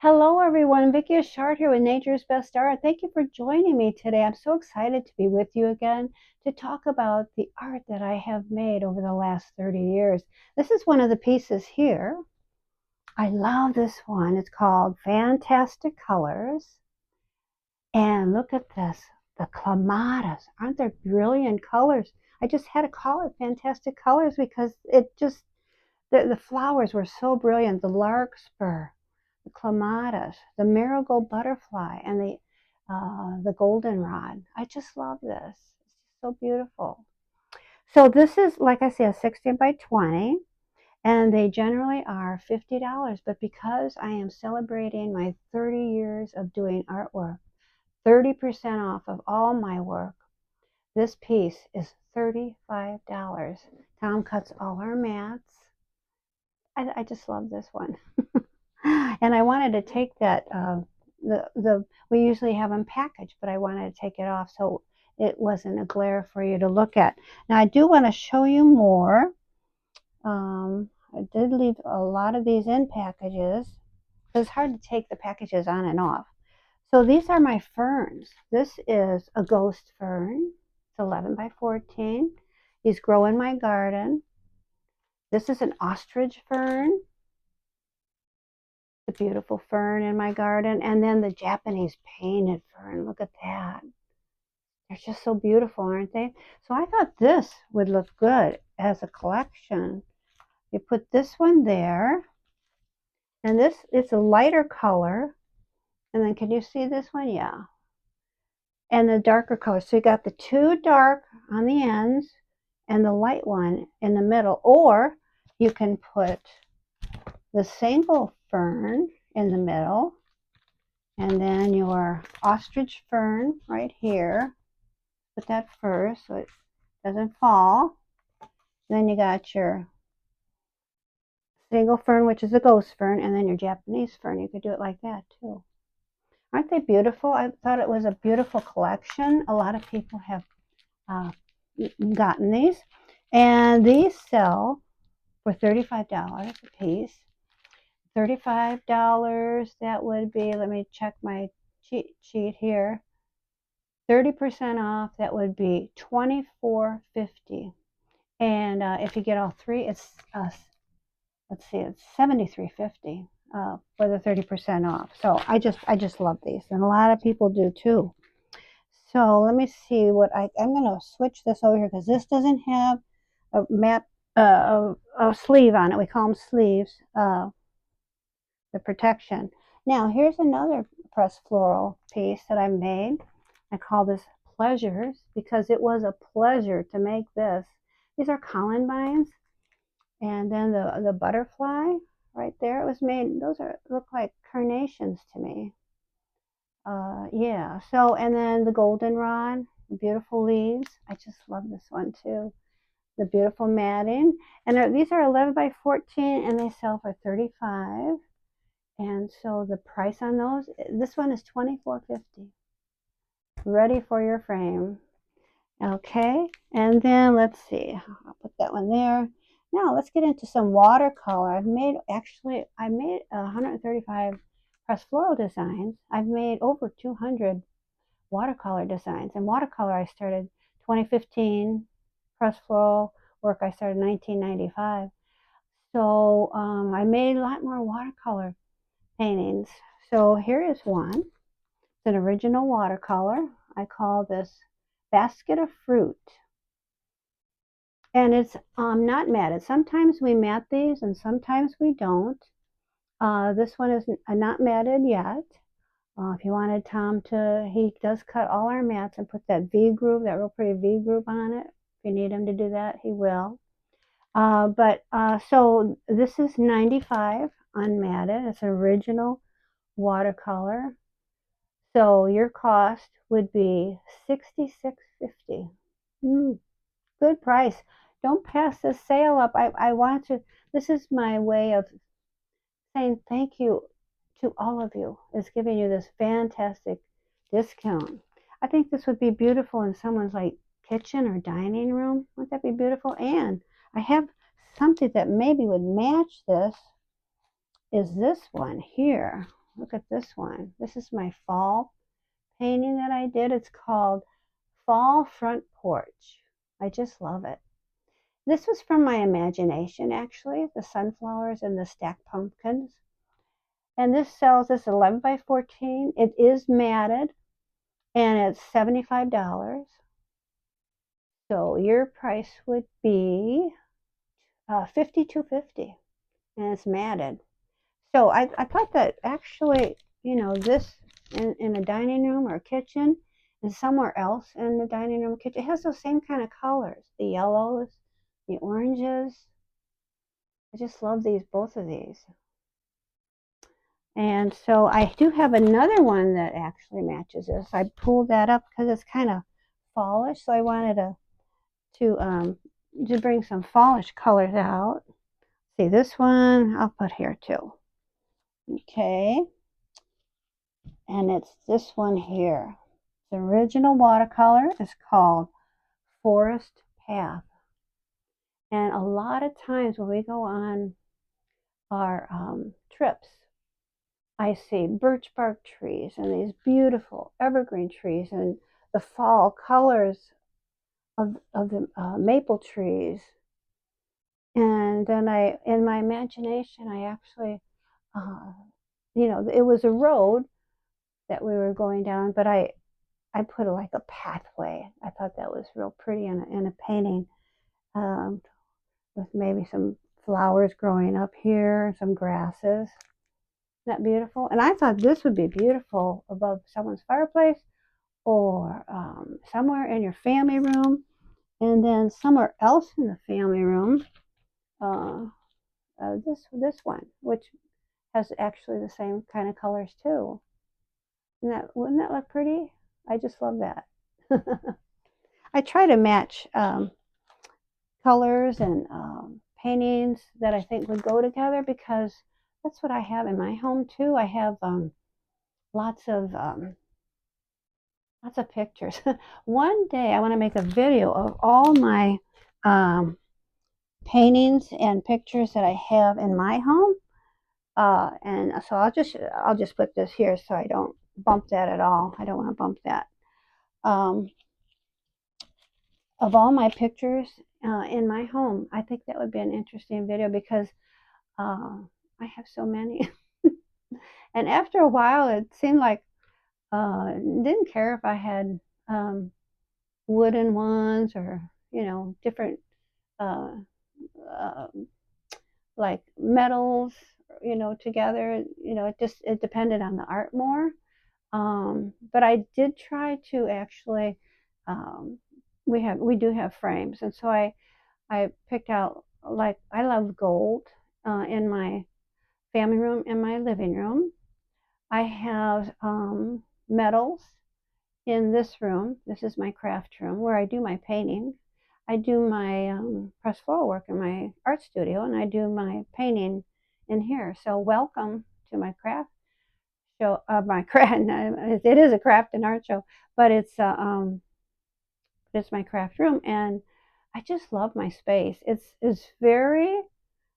Hello, everyone. Vicki Achard here with Nature's Best Art. Thank you for joining me today. I'm so excited to be with you again to talk about the art that I have made over the last 30 years. This is one of the pieces here. I love this one. It's called Fantastic Colors. And look at this, the clematis. Aren't there brilliant colors? I just had to call it Fantastic Colors because the flowers were so brilliant. The larkspur, the clematis, the marigold butterfly, and the goldenrod. I just love this. It's so beautiful. So this is, like I said, a 16 by 20, and they generally are $50. But because I am celebrating my 30 years of doing artwork, 30% off of all my work, this piece is $35. Tom cuts all our mats. I just love this one. And I wanted to take that, we usually have them packaged, but I wanted to take it off so it wasn't a glare for you to look at. Now I do want to show you more. I did leave a lot of these in packages. It's hard to take the packages on and off. So these are my ferns. This is a ghost fern. It's 11 by 14. These grow in my garden. This is an ostrich fern. The beautiful fern in my garden, and then the Japanese painted fern. Look at that. They're just so beautiful, aren't they? So I thought this would look good as a collection. You put this one there, and it's a lighter color. And then can you see this one? Yeah. And the darker color. So you got the two dark on the ends and the light one in the middle. Or you can put the single fern in the middle, and then your ostrich fern right here. Put that first so it doesn't fall. Then you got your single fern, which is a ghost fern, and then your Japanese fern. You could do it like that too. Aren't they beautiful? I thought it was a beautiful collection. A lot of people have gotten these, and these sell for $35 a piece. $35, that would be, let me check my cheat sheet here. 30% off, that would be $24.50. And if you get all three, it's let's see, it's $73.50 for the 30% off. So I just love these, and a lot of people do too. So let me see what I'm going to switch this over here because this doesn't have a mat, a sleeve on it. We call them sleeves. The protection. Now here's another pressed floral piece that I made. I call this Pleasures because it was a pleasure to make this. These are columbines, and then the butterfly right there. It was made. Those look like carnations to me. Yeah. So and then the goldenrod, the beautiful leaves. I just love this one too. The beautiful matting, and these are 11 by 14, and they sell for $35. And so the price on those, this one is $24.50. Ready for your frame. Okay, and then let's see. I'll put that one there. Now let's get into some watercolor. I made 135 pressed floral designs. I've made over 200 watercolor designs. And watercolor I started 2015. Pressed floral work I started 1995. So I made a lot more watercolor paintings. So here is one. It's an original watercolor. I call this Basket of Fruit. And it's not matted. Sometimes we mat these and sometimes we don't. This one is not matted yet. If you wanted Tom to, he does cut all our mats and put that V groove, that real pretty V groove on it. If you need him to do that, he will. So this is 95 unmatted. It's an original watercolor. So your cost would be $66.50. Good price. Don't pass this sale up. I want to, this is my way of saying thank you to all of you. Is giving you this fantastic discount. I think this would be beautiful in someone's like kitchen or dining room. Wouldn't that be beautiful? And I have something that maybe would match this, is this one here. look at this one. This is my fall painting that I did. It's called Fall Front Porch. I just love it. This was from my imagination, actually, the sunflowers and the stacked pumpkins. And this sells, this 11 by 14. It is matted and it's $75. So your price would be 52.50, and it's matted. So I thought that actually, this in a dining room or kitchen and somewhere else in the dining room kitchen, it has those same kind of colors, the yellows, the oranges. I just love these, both of these. And so I do have another one that actually matches this. I pulled that up because it's kind of fallish, so I wanted to bring some fallish colors out. See, this one I'll put here too. Okay, and it's this one here. The original watercolor is called Forest Path. And a lot of times when we go on our trips, I see birch bark trees and these beautiful evergreen trees and the fall colors of the maple trees. And then in my imagination, I actually, it was a road that we were going down, but I put like a pathway. I thought that was real pretty in a painting, with maybe some flowers growing up here, some grasses. Isn't that beautiful? And I thought this would be beautiful above someone's fireplace or somewhere in your family room, and then somewhere else in the family room, uh, this one, which has actually the same kind of colors too. Wouldn't that look pretty? I just love that. I try to match colors and paintings that I think would go together because that's what I have in my home too. I have lots of pictures. One day I want to make a video of all my paintings and pictures that I have in my home. And so I'll just put this here so I don't bump that at all. I don't want to bump that. Um, of all my pictures in my home, I think that would be an interesting video because I have so many. And after a while, it seemed like didn't care if I had wooden ones or different uh, uh, like metals, together. It depended on the art more. But I did try to actually. Um, we do have frames, and so I picked out, like, I love gold in my family room and my living room. I have metals in this room. This is my craft room where I do my painting. I do my press floral work in my art studio, and I do my painting in here. So welcome to my craft show. My craft, it is a craft and art show, but it's my craft room, and I just love my space. It's very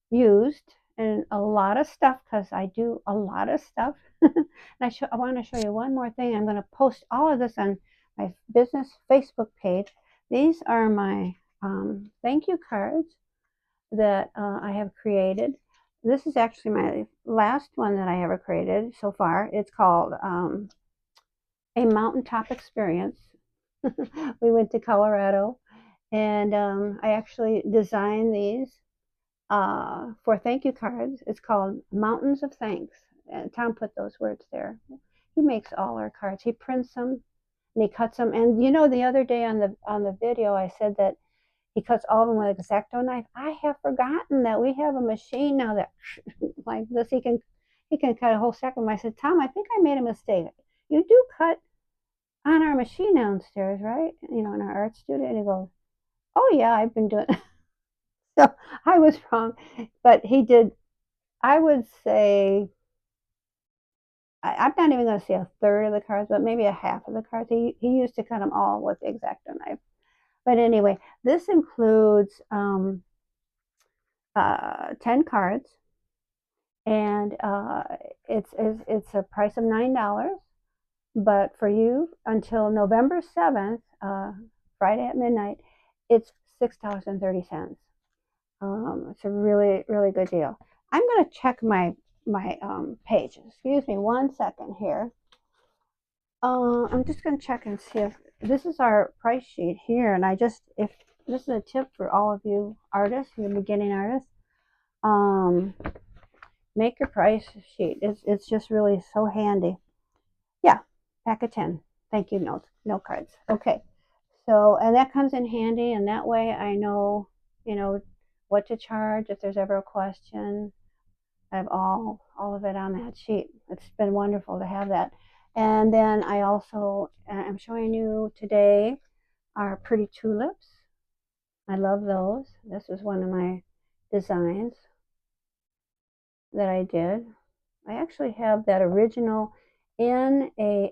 used and a lot of stuff because I do a lot of stuff. And I want to show you one more thing. I'm going to post all of this on my business Facebook page. These are my thank you cards that I have created. This is actually my last one that I ever created so far. It's called A Mountaintop Experience. We went to Colorado, and I actually designed these for thank you cards. It's called Mountains of Thanks. And Tom put those words there. He makes all our cards. He prints them and he cuts them. And the other day on the video, I said that he cuts all of them with an X-Acto knife. I have forgotten that we have a machine now that like this. He can cut a whole stack of them. I said, Tom, I think I made a mistake. You do cut on our machine downstairs, right? In our art studio. And he goes, oh yeah, I've been doing. So I was wrong, but he did. I would say I'm not even going to say a third of the cards, but maybe a half of the cards. He used to cut them all with the X-Acto knife. But anyway, this includes 10 cards, and it's a price of $9. But for you, until November 7th, Friday at midnight, it's $6.30. It's a really, really good deal. I'm going to check my page. Excuse me one second here. I'm just going to check and see if this is our price sheet here. And if this is a tip for all of you artists, you beginning artists, um, make your price sheet. It's just really so handy. Yeah, pack of 10. Thank you notes, note cards. Okay. So, and that comes in handy, and that way I know, you know, what to charge if there's ever a question. I have all of it on that sheet. It's been wonderful to have that. And then I also am showing you today our pretty tulips. I love those. This is one of my designs that I did. I actually have that original in a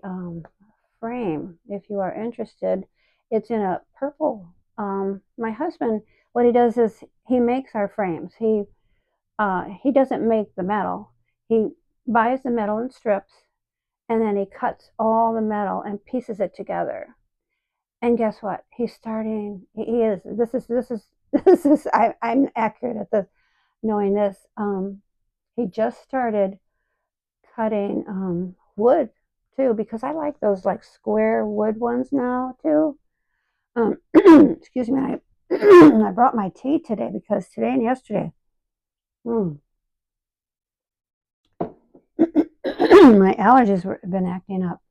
frame if you are interested. It's in a purple. My husband, what he does is he makes our frames. He doesn't make the metal. He buys the metal in strips and then he cuts all the metal and pieces it together. And guess what? He's starting. He is. This is. I'm accurate at this, knowing this. He just started cutting wood too because I like those like square wood ones now too. Excuse me, I brought my tea today because today and yesterday, my allergies have been acting up.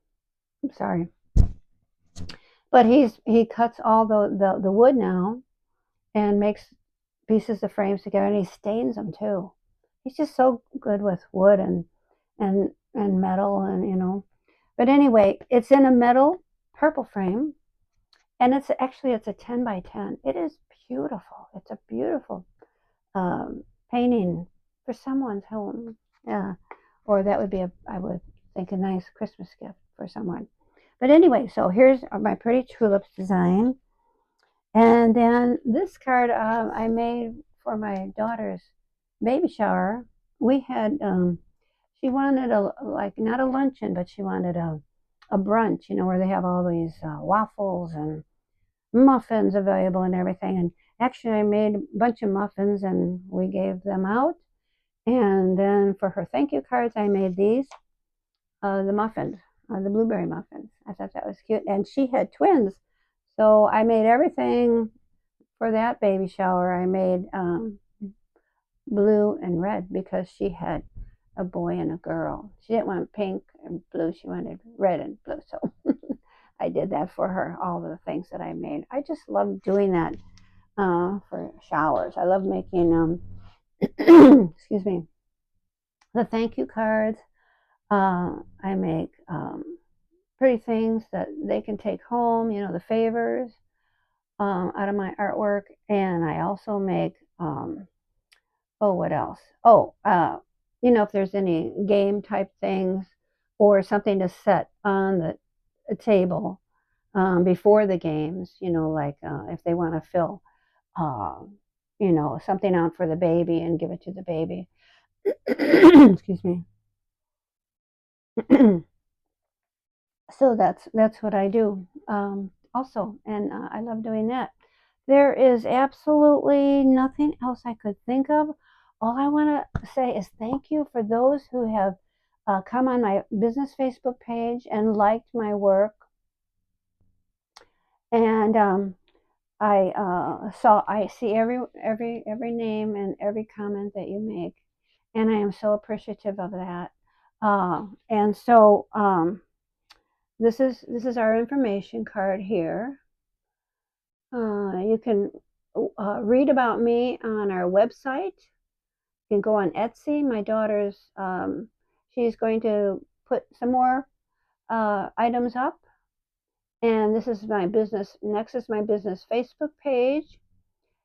I'm sorry, but he cuts all the wood now and makes pieces of frames together, and he stains them too. He's just so good with wood and metal and But anyway, it's in a metal purple frame, and it's a 10 by 10. It is beautiful. It's a beautiful painting for someone's home. Yeah, or that would be I would think, a nice Christmas gift for someone. But anyway, so here's my pretty tulips design. And then this card I made for my daughter's baby shower. We had, she wanted like, not a luncheon, but she wanted a brunch, where they have all these waffles and muffins available and everything. And actually, I made a bunch of muffins and we gave them out. And then for her thank you cards, I made these, the muffins, the blueberry muffins. I thought that was cute. And she had twins. So I made everything for that baby shower. I made blue and red because she had a boy and a girl. She didn't want pink and blue. She wanted red and blue. So I did that for her, all the things that I made. I just love doing that for showers. I love making, excuse me, the thank you cards. I make pretty things that they can take home, the favors out of my artwork. And I also make, oh, what else? Oh, if there's any game type things or something to set on the table before the games, like if they want to fill, uh, something out for the baby and give it to the baby. Excuse me. So that's what I do also, and I love doing that. There is absolutely nothing else I could think of. All I want to say is thank you for those who have come on my business Facebook page and liked my work. And I see every name and every comment that you make, and I am so appreciative of that. And so this is our information card here. You can read about me on our website. You can go on Etsy. My daughter's, she's going to put some more items up. And this is my business. Next is my business Facebook page.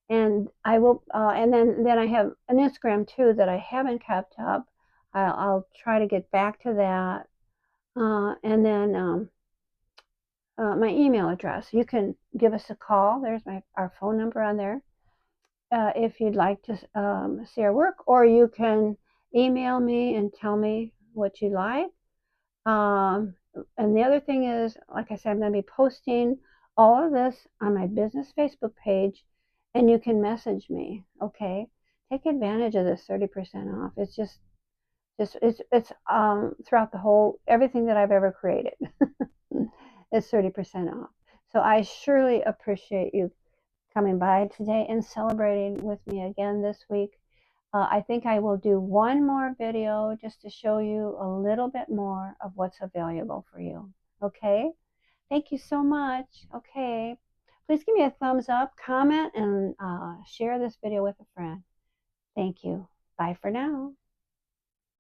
And I will, and then I have an Instagram too that I haven't kept up. I'll try to get back to that. And then my email address. You can give us a call. There's our phone number on there if you'd like to see our work, or you can email me and tell me what you like. Um, and the other thing is, like I said, I'm going to be posting all of this on my business Facebook page, and you can message me. Okay, take advantage of this 30% off. It's just it's throughout the whole everything that I've ever created is 30% off. So I surely appreciate you coming by today and celebrating with me again this week. I think I will do one more video just to show you a little bit more of what's available for you. Okay? Thank you so much. Okay. Please give me a thumbs up, comment, and share this video with a friend. Thank you. Bye for now.